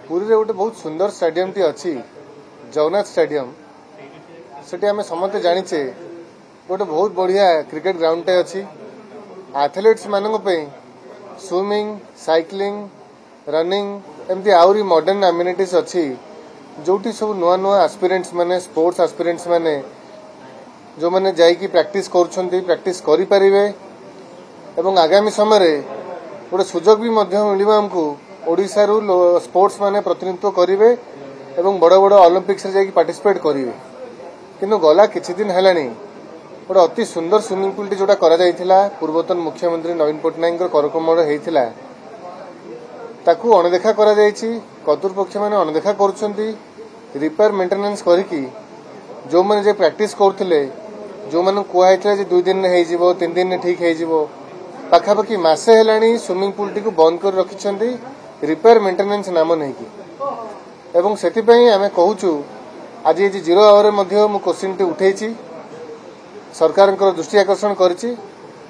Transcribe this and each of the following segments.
पुरी रे गोटे बहुत सुंदर स्टेडियम टी अच्छी जगन्नाथ स्टेडियम से आम समस्ते जाचे गोटे बहुत बढ़िया क्रिकेट ग्राउंड टे अच्छी एथलीट्स मानक स्विमिंग साइक्लिंग रनिंग एमती आहरी मॉडर्न एम्यूनिटीज अच्छी जोटी सब नुआ नुआ एस्पिरेंट्स माने स्पोर्ट्स एस्पिरेंट्स माने जो मैंने जाइकी प्रैक्टिस प्रैक्टिस करि परिवे एवं आगामी समय गोटे सुजोग भी मिल आमको ओडिशा रु स्पोर्ट्स माने प्रतिनिधित्व करेंगे एवं बड़ बड़ ओलंपिक्स रे जाइकी पार्टिसिपेट करेंगे किंतु गला किछि दिन हेलानी गोटे अति सुंदर स्विमिंग पूल टी जोटा करा जायथिला पूर्वतन मुख्यमंत्री नवीन पट्टनायक करकमल होइथिला ताकू अणदेखा करा जायछि कर्तृपक्ष माने अणदेखा करूछंती रिपेयर मेंटेनेंस करिकी जो मैंने जे प्रैक्टिस करथिले जो मैंने कहते जे 2 दिन में हो 3 दिन में ठीक हो पाखापाखि मासे हेलानी स्विमिंग पूल टी को बंद कर रखिछंती रिपेयर मेंटेनेंस नाम नहीं कि एवं सेतिपई आमे कहूछु आज ये 0 आवर मध्य मु क्वेश्चन टी उठेछि सरकार दृष्टि आकर्षण करिछि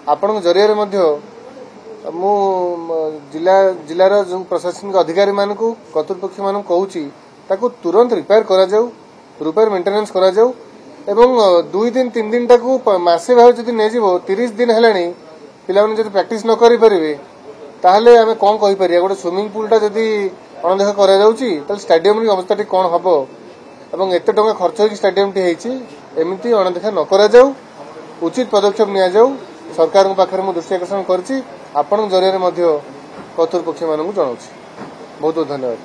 आपन जरिया मध्य मु जिलार जो प्रशासनिक अधिकारी मानकु कर्तृपक्ष मानकु कहूछि ताकू तुरंत रिपेयर करा जाऊ रिपेयर मेंटेनेंस करा जाऊ एवं 2 दिन 3 दिन टाकू मासे भाव जदि नै जीवो 30 दिन हेलानी पिला माने जदि प्रैक्टिस न करि परिबे ताहले आमे कोन कहि परिया गोटे स्विमिंग पूल टा जदि अणदेखा करा जाउची ताले स्टेडियम री अवस्था टी कोन हबो एवं एते टका खर्च होई स्टेडियम टी हेछि एमिति अणदेखा न करा जाऊ उचित पदक्षेप निया जाऊ सरकार को पाखरे मु दृष्टि आकर्षण करछि आपन जरिया रे मध्य कर्तृपक्ष मानकु जणाउछि बहुत बहुत धन्यवाद।